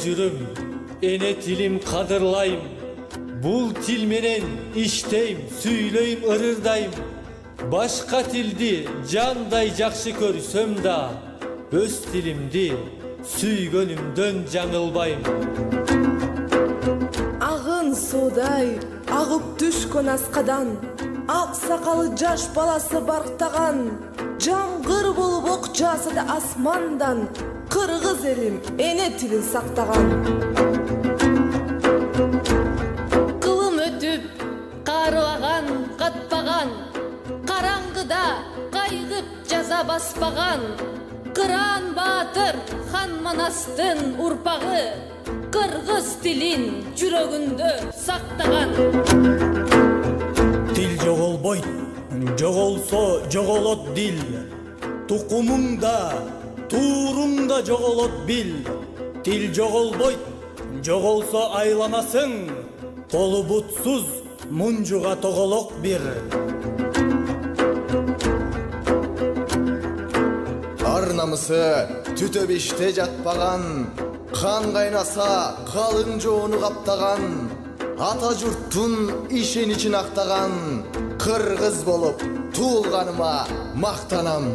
жырым, эне тилим кадырлайм. Бул тил менен иштейм, сүйлөйм, ырырдайм. Башка тилди жандай жакшы көрсөм да, өз тилимди сүйгөнүмдөн жаңылбайм. Агын суудай агып түшкөн аскадан, ак сакалы жаш баласы барктаган, жаңгыр болуп ок жааса да асмандан, кыргыз элим эне тилин сактаган. Кылым өтүп карыбаган, катпаган, караңгыда кайгып жаза баспаган, Кыран Баатыр хан Манастын урпагы, кыргыз тилин жүрөгүндө сактаган. Дил жоголбойт, жоголсо жоголот дил. Тукумуңда, тууруңда жоголот бил. Дил жоголбойт, жоголсо айланасың. Колу бутсуз мунжуга тоголок бир. Ар намысы түтө беште жатпаган, кан кайнаса калың жоону каптаган, ата журттун ишеничин актаган, кыргыз болуп туулганыма мактанам.